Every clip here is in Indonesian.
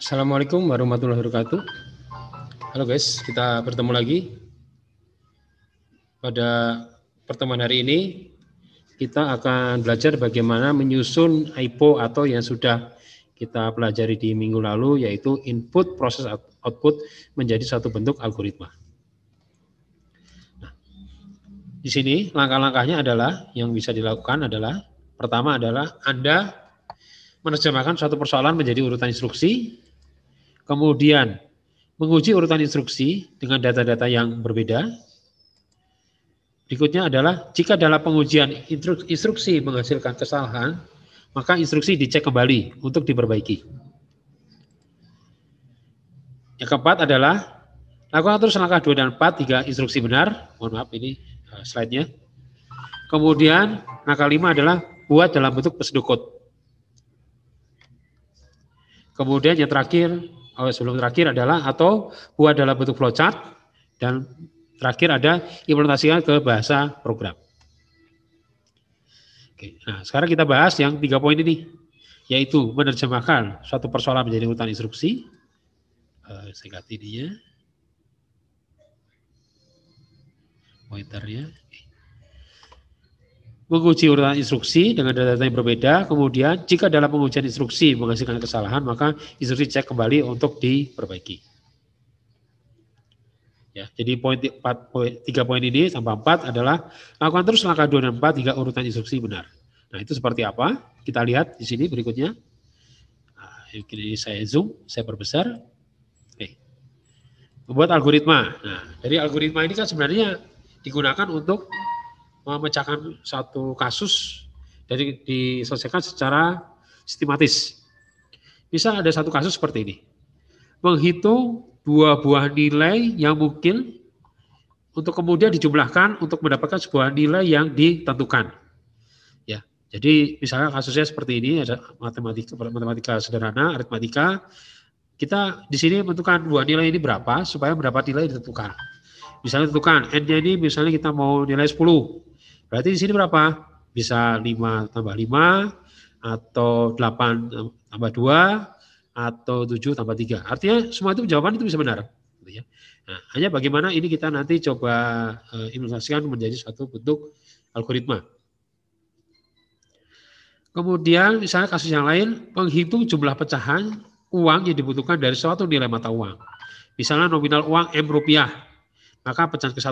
Assalamualaikum warahmatullahi wabarakatuh. Halo guys, kita bertemu lagi. Pada pertemuan hari ini, kita akan belajar bagaimana menyusun IPO atau yang sudah kita pelajari di minggu lalu, yaitu input, proses, output menjadi satu bentuk algoritma. Nah, di sini langkah-langkahnya adalah, yang bisa dilakukan adalah, pertama adalah Anda menerjemahkan suatu persoalan menjadi urutan instruksi, kemudian menguji urutan instruksi dengan data-data yang berbeda. Berikutnya adalah jika dalam pengujian instruksi menghasilkan kesalahan, maka instruksi dicek kembali untuk diperbaiki. Yang keempat adalah lakukan terus langkah 2 dan 4 hingga instruksi benar. Mohon maaf ini slide-nya. Kemudian langkah 5 adalah buat dalam bentuk pseudocode. Kemudian yang terakhir, sebelum terakhir adalah atau buat dalam bentuk flowchart, dan terakhir ada implementasikan ke bahasa program. Oke, nah sekarang kita bahas yang 3 poin ini, yaitu menerjemahkan suatu persoalan menjadi urutan instruksi. Saya ganti dia pointernya. Menguji urutan instruksi dengan data yang berbeda, kemudian jika dalam pengujian instruksi menghasilkan kesalahan, maka instruksi cek kembali untuk diperbaiki. Ya, jadi tiga poin ini tambah 4 adalah lakukan terus langkah 2 dan 4 hingga urutan instruksi benar. Nah, itu seperti apa? Kita lihat di sini berikutnya. Nah, ini saya zoom, saya perbesar. Oke. Membuat algoritma. Nah, dari algoritma ini kan sebenarnya digunakan untuk memecahkan satu kasus dari diselesaikan secara sistematis. Bisa ada satu kasus seperti ini. Menghitung 2 buah nilai yang mungkin untuk kemudian dijumlahkan untuk mendapatkan sebuah nilai yang ditentukan. Ya, jadi misalnya kasusnya seperti ini, ada matematika sederhana, aritmatika. Kita di sini menentukan 2 nilai ini berapa supaya mendapat nilai ditentukan. Misalnya tentukan n-nya ini misalnya kita mau nilai 10. Berarti di sini berapa? Bisa 5 tambah 5, atau 8 tambah 2, atau 7 tambah 3. Artinya semua itu jawaban itu bisa benar. Nah, hanya bagaimana ini kita nanti coba implementasikan menjadi suatu bentuk algoritma. Kemudian misalnya kasus yang lain, menghitung jumlah pecahan uang yang dibutuhkan dari suatu nilai mata uang. Misalnya nominal uang M rupiah. Maka pecahan ke-1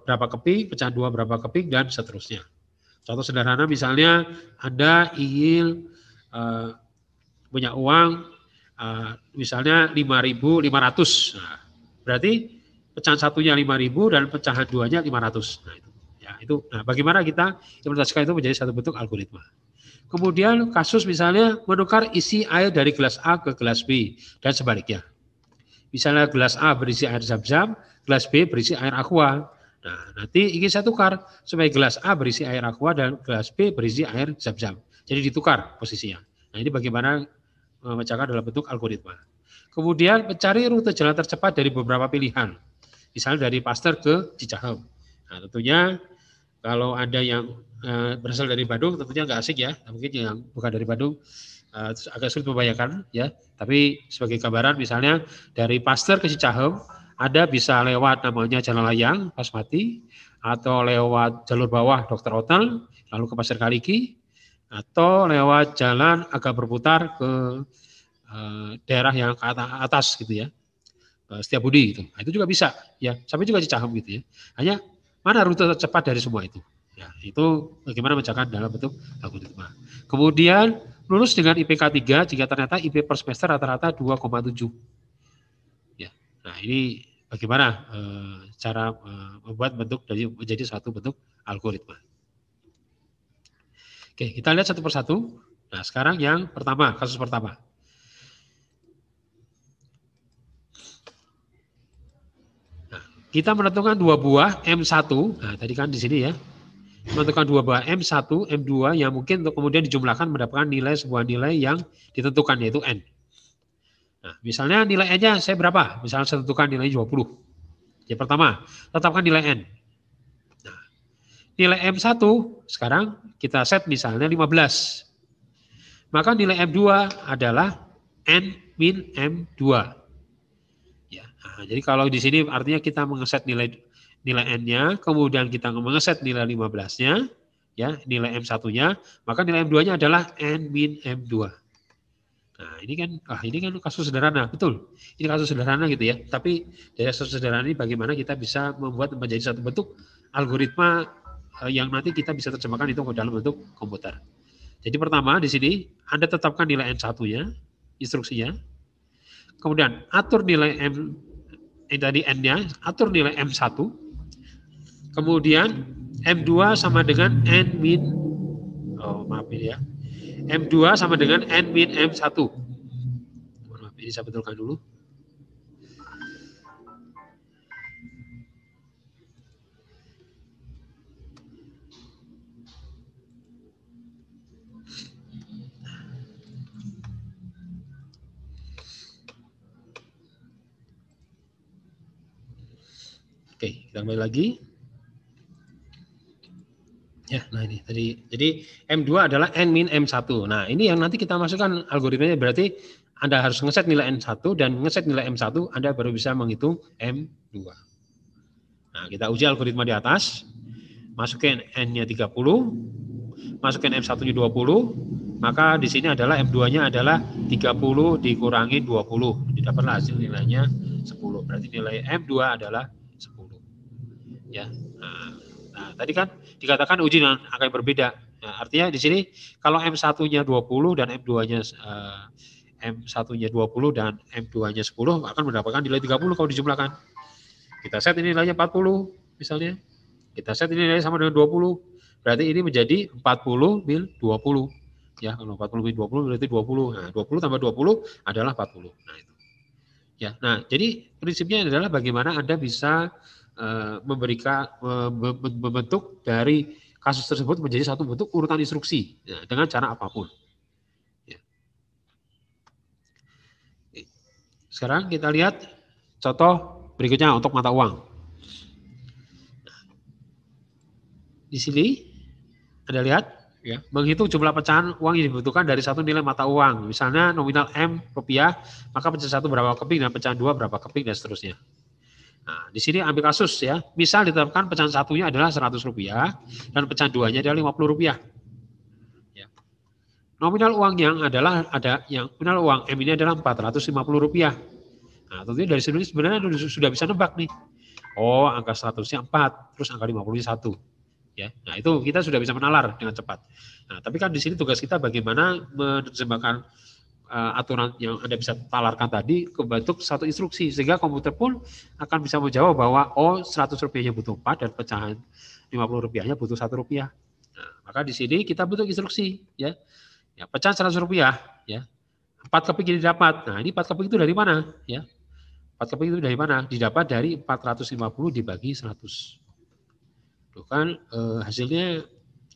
berapa keping, pecahan 2 berapa keping, dan seterusnya. Contoh sederhana misalnya Anda ingin punya uang misalnya 5.500. Nah, berarti pecahan satunya 5.000 dan pecahan 2-nya 500. Nah, itu. Ya, itu. Nah, bagaimana kita implementasikan itu menjadi satu bentuk algoritma. Kemudian kasus misalnya menukar isi air dari gelas A ke gelas B dan sebaliknya. Misalnya gelas A berisi air zam-zam, gelas B berisi air aqua. Nah, nanti ingin saya tukar supaya gelas A berisi air aqua dan gelas B berisi air zam-zam. Jadi ditukar posisinya. Nah, ini bagaimana memecahkan dalam bentuk algoritma. Kemudian mencari rute jalan tercepat dari beberapa pilihan. Misalnya dari Pasteur ke Cicahem. Nah, tentunya kalau Anda yang berasal dari Bandung tentunya nggak asik ya. Mungkin yang bukan dari Bandung agak sulit membayangkan ya, tapi sebagai gambaran misalnya dari Pasteur ke Cicahem, Anda bisa lewat namanya Jalan Layang, Pasmati, atau lewat jalur bawah Dr. Otel, lalu ke Pasir Kaliki, atau lewat jalan agak berputar ke daerah yang ke atas gitu ya, Setiabudi gitu. Nah, itu juga bisa ya, sampai juga Cicahem gitu ya. Hanya mana rute tercepat dari semua itu? Ya, itu bagaimana memecahkan dalam bentuk algoritma. Kemudian lulus dengan IPK 3 jika ternyata IP per semester rata-rata 2,7. Ya. Nah, ini bagaimana cara membuat bentuk menjadi satu bentuk algoritma. Oke, kita lihat satu persatu. Nah, sekarang yang pertama, kasus pertama. Nah, kita menentukan 2 buah M1. Nah, tadi kan di sini ya. Menentukan 2 buah M1, M2 yang mungkin untuk kemudian dijumlahkan mendapatkan nilai sebuah nilai yang ditentukan yaitu N. Nah, misalnya nilai N-nya saya berapa? Misalnya saya tentukan nilai 20. Yang pertama, tetapkan nilai N. Nah, nilai M1 sekarang kita set misalnya 15. Maka nilai M2 adalah N min M2. Ya, nah, jadi kalau di sini artinya kita mengeset nilai N-nya, kemudian kita mengeset nilai 15-nya, ya, nilai M1-nya, maka nilai M2-nya adalah N min M2. Nah, ini kan kasus sederhana, betul. Ini kasus sederhana gitu ya. Tapi dari kasus sederhana ini bagaimana kita bisa membuat menjadi satu bentuk algoritma yang nanti kita bisa terjemahkan itu ke dalam bentuk komputer. Jadi pertama di sini Anda tetapkan nilai N1-nya, instruksinya. Kemudian atur nilai M tadi N-nya, atur nilai M1. Kemudian M2 sama dengan N min ya. M2 sama dengan N min M1. Maaf, ini saya betulkan dulu. Oke, kita kembali lagi. Ya, nah ini tadi. Jadi M2 adalah N min M1. Nah, ini yang nanti kita masukkan algoritmanya, berarti Anda harus ngeset nilai N1 dan ngeset nilai M1, Anda baru bisa menghitung M2. Nah, kita uji algoritma di atas. Masukin N-nya 30, masukin M1-nya 20, maka di sini adalah M2-nya adalah 30 dikurangi 20. Didapatlah hasil nilainya 10. Berarti nilai M2 adalah 10. Ya. Nah, tadi kan dikatakan uji dengan angka yang berbeda. Nah, artinya di sini kalau M1-nya 20 dan M2-nya M1-nya 20 dan M2-nya 10 akan mendapatkan nilai 30 kalau dijumlahkan. Kita set ini nilainya 40 misalnya. Kita set ini nilainya sama dengan 20. Berarti ini menjadi 40 min 20. Ya, kalau 40 min 20 berarti 20. Nah, 20 tambah 20 adalah 40. Nah, itu. Ya, nah, jadi prinsipnya adalah bagaimana Anda bisa memberikan membentuk dari kasus tersebut menjadi satu bentuk urutan instruksi ya, dengan cara apapun. Ya. Sekarang kita lihat contoh berikutnya untuk mata uang. Di sini Anda lihat ya, menghitung jumlah pecahan uang yang dibutuhkan dari satu nilai mata uang. Misalnya nominal M rupiah, maka pecahan 1 berapa keping dan pecahan 2 berapa keping dan seterusnya. Nah, di sini ambil kasus ya. Misal ditetapkan pecahan 1-nya adalah 100 rupiah dan pecahan 2-nya adalah 50 rupiah. Ya. Nominal uang yang nominal uang M ini adalah 450 rupiah. Nah, tentunya dari sini sebenarnya sudah bisa nebak nih. Oh, angka 100-nya 4, terus angka 50-nya 1. Ya. Nah, itu kita sudah bisa menalar dengan cepat. Nah, tapi kan di sini tugas kita bagaimana menerjemahkan aturan yang Anda bisa talarkan tadi ke bentuk satu instruksi sehingga komputer pun akan bisa menjawab bahwa 100 rupiahnya butuh 4 dan pecahan 50 rupiahnya butuh 1 rupiah. Nah, maka di sini kita butuh instruksi ya. Ya, pecahan 100 rupiah ya. 4 keping didapat. Nah, ini 4 keping itu dari mana ya? 4 keping itu dari mana? Didapat dari 450 dibagi 100. Tuh kan hasilnya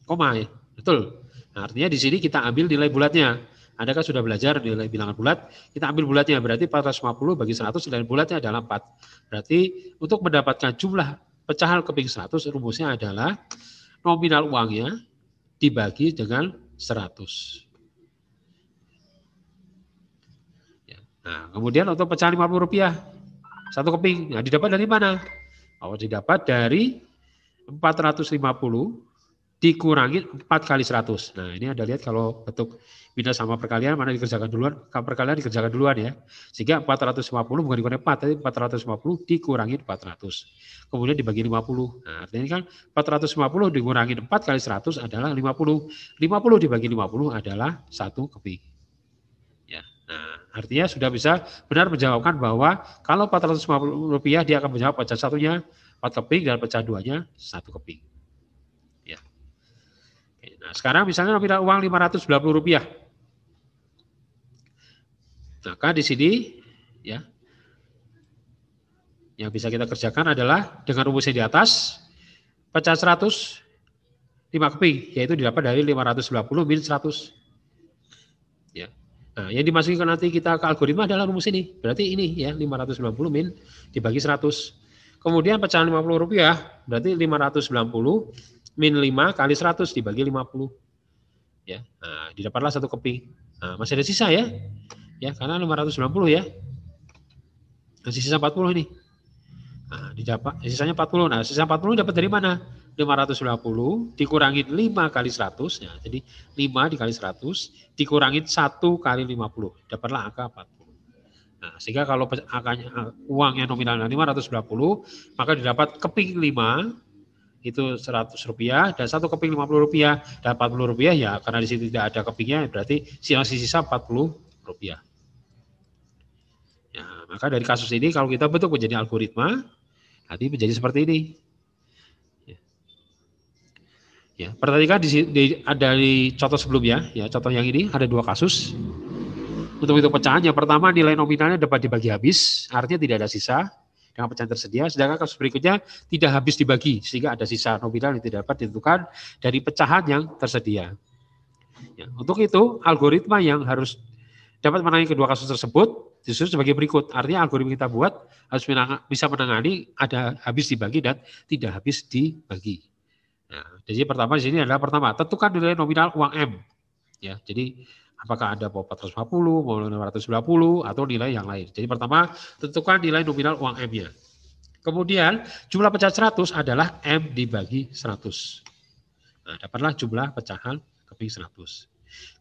koma ya. Betul. Nah, artinya di sini kita ambil nilai bulatnya. Anda kan sudah belajar nilai bilangan bulat, kita ambil bulatnya, berarti 450 bagi 100 dan bulatnya adalah 4. Berarti untuk mendapatkan jumlah pecahan keping 100, rumusnya adalah nominal uangnya dibagi dengan 100. Ya. Nah, kemudian untuk pecahan 50 rupiah, 1 keping, nah didapat dari mana? Oh, didapat dari 450 dikurangi 4 kali 100. Nah, ini Anda lihat kalau bentuk minus sama perkalian mana dikerjakan duluan, perkalian dikerjakan duluan ya. Sehingga 450 bukan dikurangi 4, tapi 450 dikurangi 400. Kemudian dibagi 50. Nah, artinya kan 450 dikurangi 4 kali 100 adalah 50. 50 dibagi 50 adalah 1 keping. Ya. Nah, artinya sudah bisa benar menjawabkan bahwa kalau 450 rupiah dia akan menjawab pecahan satunya 4 keping dan pecahan duanya 1 keping. Ya. Nah, sekarang misalnya nominal uang 590 rupiah. Maka di sini ya yang bisa kita kerjakan adalah dengan rumusnya di atas pecahan 100 5 keping, yaitu didapat dari 590 min 100. Ya. Nah, yang dimasukkan nanti kita ke algoritma adalah rumus ini. Berarti ini ya 590 min dibagi 100. Kemudian pecahan 50 rupiah berarti 590 min 5 kali 100 dibagi 50. Ya. Nah, didapatlah 1 keping. Nah, masih ada sisa ya. Ya, karena 590 ya. Masih sisa 40 ini. Nah, didapat sisanya 40. Nah, sisa 40 dapat dari mana? 550 dikurangin 5 kali 100 ya. Jadi 5 dikali 100 dikurangin 1 kali 50. Dapatlah angka 40. Nah, sehingga kalau angkanya uangnya nominalnya 590, maka didapat keping 5 itu 100 rupiah dan 1 keping 50 rupiah dan 40 rupiah ya, karena di situ tidak ada kepingnya berarti masih sisa 40 rupiah. Ya, maka dari kasus ini kalau kita bentuk menjadi algoritma, nanti menjadi seperti ini. Ya, perhatikan ada di contoh sebelumnya, ya contoh yang ini ada 2 kasus. Untuk itu pecahan yang pertama nilai nominalnya dapat dibagi habis, artinya tidak ada sisa dengan pecahan tersedia. Sedangkan kasus berikutnya tidak habis dibagi, sehingga ada sisa nominal yang tidak dapat ditentukan dari pecahan yang tersedia. Ya, untuk itu algoritma yang harus dapat menangani kedua kasus tersebut justru sebagai berikut. Artinya algoritma kita buat harus bisa menangani ada habis dibagi dan tidak habis dibagi. Nah, jadi pertama di sini adalah pertama tentukan nilai nominal uang M. Ya, jadi apakah ada mau 450, mau 590 atau nilai yang lain. Jadi pertama tentukan nilai nominal uang M-nya. Kemudian jumlah pecahan 100 adalah M dibagi 100. Nah, dapatlah jumlah pecahan keping 100.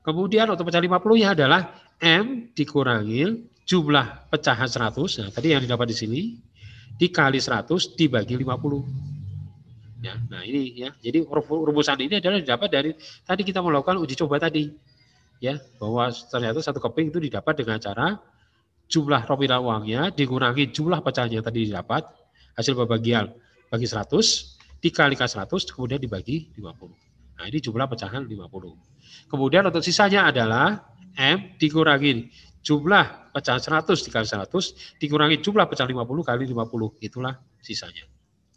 Kemudian untuk pecahan 50-nya adalah M dikurangi jumlah pecahan 100. Nah, tadi yang didapat di sini dikali 100 dibagi 50. Ya, nah ini ya. Jadi rumusan ini adalah didapat dari tadi kita melakukan uji coba tadi. Ya, bahwa ternyata 1 keping itu didapat dengan cara jumlah nominal uangnya dikurangi jumlah pecahan yang tadi didapat, hasil pembagian bagi 100 dikalikan 100 kemudian dibagi 50. Nah, ini jumlah pecahan 50. Kemudian untuk sisanya adalah M dikurangi jumlah pecahan 100 dikali 100 dikurangi jumlah pecahan 50 kali 50. Itulah sisanya.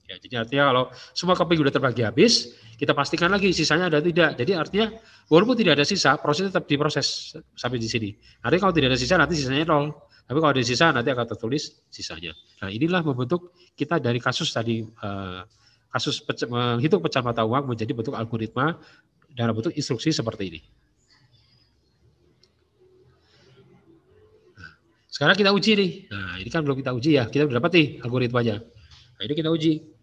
Ya, jadi artinya kalau semua keping sudah terbagi habis, kita pastikan lagi sisanya ada tidak. Jadi artinya walaupun tidak ada sisa, proses tetap diproses sampai di sini. Artinya kalau tidak ada sisa nanti sisanya 0. Tapi kalau ada sisa nanti akan tertulis sisanya. Nah, inilah membentuk kita dari kasus tadi kasus menghitung pecahan mata uang menjadi bentuk algoritma dalam bentuk instruksi seperti ini. Nah, sekarang kita uji nih. Nah, ini kan belum kita uji ya. Kita sudah dapat nih algoritmanya. Nah, ini kita uji.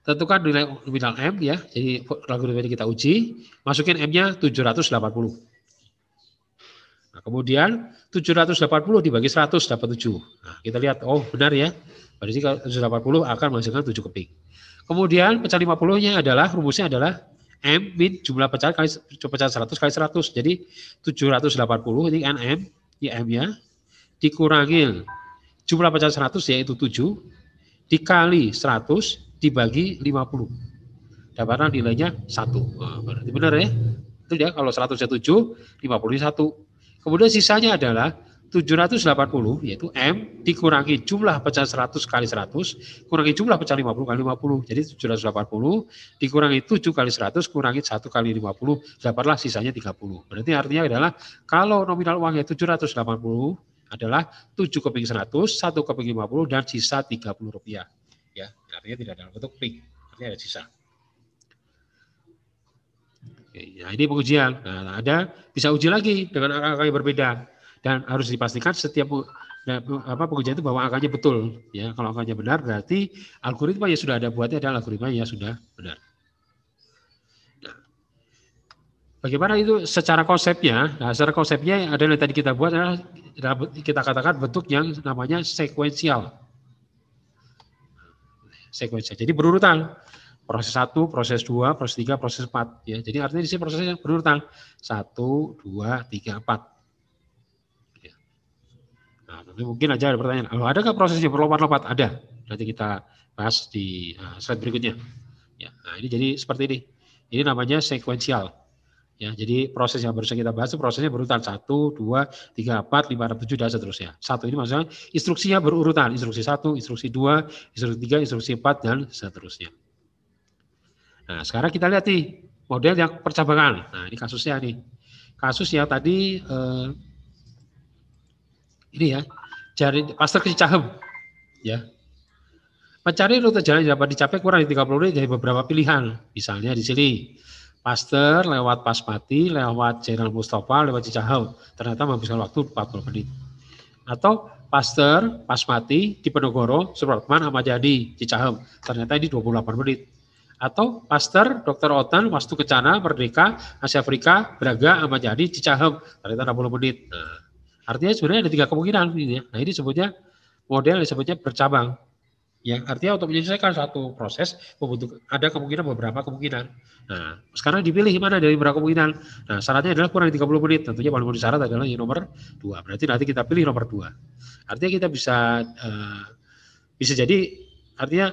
Tentukan nilai nominal M ya. Jadi algoritma ini kita uji. Masukin M-nya 780. Nah, kemudian 780 dibagi 100 dapat 7. Nah, kita lihat, oh benar ya. Berarti 780 akan menghasilkan 7 keping. Kemudian pecahan 50-nya adalah, rumusnya adalah M min jumlah pecahan kali pecahan 100 kali 100. Jadi 780 ini kan M, ini M-nya. Dikurangi jumlah pecahan 100 yaitu 7. Dikali 100 dibagi 50. Dapatlah nilainya 1. Nah, berarti benar ya. Itu dia kalau 100-nya 7, 50-nya 1. Kemudian sisanya adalah 780 yaitu M dikurangi jumlah pecahan 100 kali 100 kurangi jumlah pecahan 50 kali 50. Jadi 780 dikurangi 7 kali 100 kurangi 1 kali 50 dapatlah sisanya 30. Berarti artinya adalah kalau nominal uangnya 780 adalah 7 keping 100, 1 keping 50 dan sisa 30 rupiah. Ya, artinya tidak dalam bentuk keping, artinya ada sisa. Oke, nah ini pengujian. Nah, ada bisa uji lagi dengan angka yang berbeda dan harus dipastikan setiap pengujian itu bahwa angkanya betul. Ya, kalau angkanya benar berarti algoritma yang sudah ada buatnya adalah algoritma yang sudah benar. Nah, bagaimana itu secara konsepnya? Nah, secara konsepnya adalah yang tadi kita buat adalah kita katakan bentuk yang namanya sekuensial. Sekuensial. Jadi berurutan. Proses 1, proses 2, proses 3, proses 4. Ya. Jadi artinya di sini prosesnya berurutan. 1, 2, 3, 4. Ya. Nah, mungkin aja ada pertanyaan. Oh, ada nggak prosesnya berlompat-lompat? Ada. Nanti kita bahas di slide berikutnya. Ya. Nah, ini jadi seperti ini. Ini namanya sekuensial. Ya, jadi proses yang barusan kita bahas itu prosesnya berurutan 1, 2, 3, 4, 5, 6, 7 dan seterusnya. 1 ini maksudnya instruksinya berurutan. Instruksi 1, instruksi 2, instruksi 3, instruksi 4 dan seterusnya. Nah, sekarang kita lihat nih model yang percabangan. Nah, ini kasusnya nih. Kasus yang tadi ini ya, jari Pasteur ke Cicahem. Ya. Mencari rute jalan yang dapat dicapai kurang dari 30 menit dari beberapa pilihan. Misalnya di sini Pasteur lewat Pasmati, lewat Jenderal Mustafa, lewat Cicahem. Ternyata menghabiskan waktu 40 menit. Atau Pasteur, Pasmati, Diponegoro, Supratman, Ahmad Yani, Cicahem. Ternyata ini 28 menit. Atau Pasteur, Dr. Otan, Wastu Kencana, Merdeka, Asia Afrika, Braga, Ahmad Yani, Cicahem. Ternyata 60 menit. Nah, artinya sebenarnya ada 3 kemungkinan. Nah ini sebutnya model disebutnya bercabang. Ya, artinya untuk menyelesaikan satu proses ada kemungkinan beberapa kemungkinan. Nah, sekarang dipilih mana dari beberapa kemungkinan. Nah, syaratnya adalah kurang 30 menit. Tentunya paling memenuhi syarat adalah yang nomor 2. Berarti nanti kita pilih nomor 2. Artinya kita bisa jadi artinya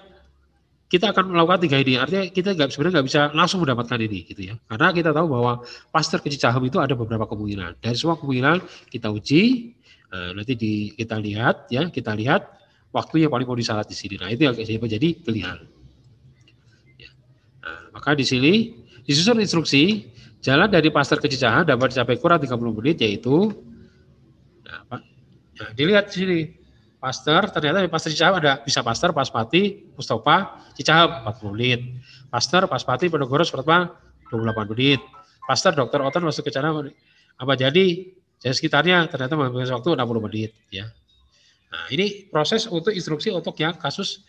kita akan melakukan 3 ini. Artinya kita sebenarnya nggak bisa langsung mendapatkan ini, gitu ya. Karena kita tahu bahwa Pasteur ke Cicahem itu ada beberapa kemungkinan. Dari semua kemungkinan kita uji, nanti kita lihat waktu yang paling mau disyarat di sini. Nah, itu yang menjadi pilihan. Ya. Nah, maka di sini disusun instruksi jalan dari Pasteur ke Cicahem dapat dicapai kurang 30 menit, yaitu dilihat di sini. Pasteur, ternyata di Pasteur Cicahem ada bisa Pasteur, Pasmati, Mustafa, Cicahem 40 menit. Pasteur, Pasmati, Penegoro, Supratman 28 menit. Pasteur, Dr. Otan, Wastu Kencana, Ahmad Yani, sekitarnya ternyata menghabiskan waktu 60 menit. Ya. Nah, ini proses untuk instruksi untuk yang kasus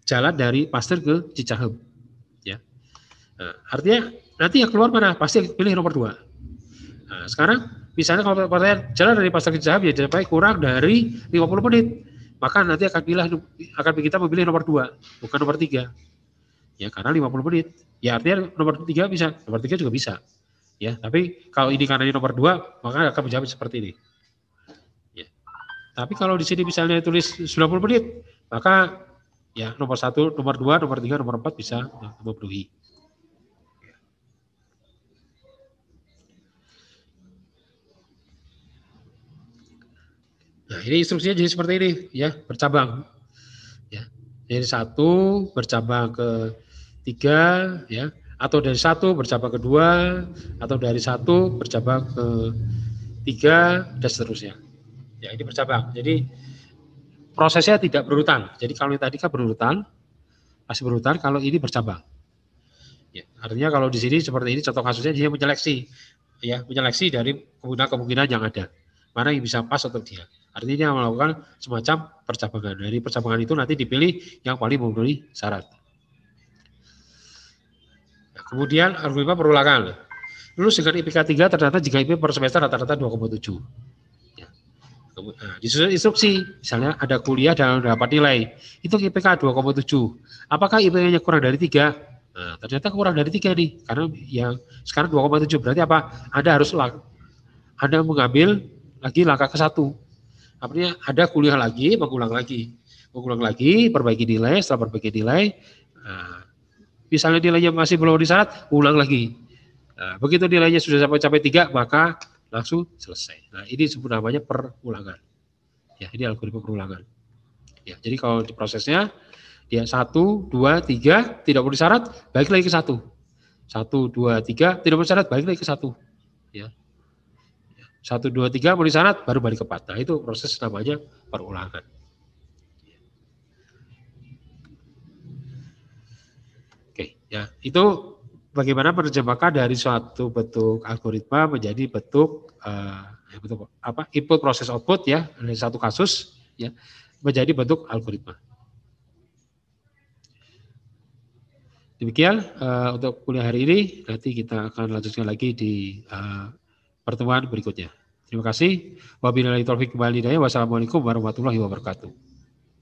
jalan dari Pasteur ke Cicahem. Ya. Nah, artinya nanti yang keluar mana? Pasti pilih nomor 2. Nah, sekarang misalnya kalau pertanyaan jalan dari Pasteur ke Cicahem ya sampai kurang dari 50 menit. Maka nanti akan kita memilih nomor 2, bukan nomor 3. Ya, karena 50 menit. Ya, artinya nomor 3 bisa, nomor 3 juga bisa. Ya, tapi kalau ini karena ini nomor 2, maka akan menjawab seperti ini. Tapi kalau di sini misalnya tulis 90 menit, maka ya nomor 1, nomor 2, nomor 3, nomor 4 bisa memenuhi. Nah, ini instruksinya jadi seperti ini, ya, bercabang. Ya, dari 1 bercabang ke 3, ya, atau dari 1 bercabang ke 2, atau dari 1 bercabang ke 3, dan seterusnya. Ya, ini bercabang. Jadi prosesnya tidak berurutan. Jadi kalau yang tadi kan berurutan, masih berurutan. Kalau ini bercabang. Ya, artinya kalau di sini seperti ini contoh kasusnya dia menyeleksi, ya, menyeleksi dari kemungkinan yang ada. Mana yang bisa pas untuk dia. Artinya dia melakukan semacam percabangan. Dari percabangan itu nanti dipilih yang paling memenuhi syarat. Nah, kemudian algoritma perulangan. Lulus dengan IPK 3 ternyata jika IP per semester rata-rata 2,7. Nah, disusun instruksi, misalnya ada kuliah dan dapat nilai, itu IPK 2,7. Apakah IPK-nya kurang dari 3? Nah, ternyata kurang dari 3 nih, karena yang sekarang 2,7, berarti apa? Anda mengambil lagi langkah ke 1. Artinya ada kuliah lagi, mengulang lagi, perbaiki nilai, setelah perbaiki nilai, nah, misalnya nilainya masih belum disyarat, ulang lagi. Nah, begitu nilainya sudah sampai 3, maka langsung selesai. Nah, ini disebut namanya perulangan. Ya, ini algoritma perulangan. Ya, jadi kalau di prosesnya dia 1, 2, 3 tidak memenuhi syarat, balik lagi ke 1. 1, 2, 3 tidak memenuhi syarat, balik lagi ke 1. Ya. 1, 2, 3 memenuhi syarat, baru balik ke 4. Nah, itu proses namanya perulangan. Oke, ya, itu bagaimana menerjemahkan dari suatu bentuk algoritma menjadi bentuk input proses output, ya, dari satu kasus, ya, menjadi bentuk algoritma. Demikian untuk kuliah hari ini. Nanti kita akan lanjutkan lagi di pertemuan berikutnya. Terima kasih. Wabillahi taufik wal hidayah. Wassalamualaikum warahmatullahi wabarakatuh.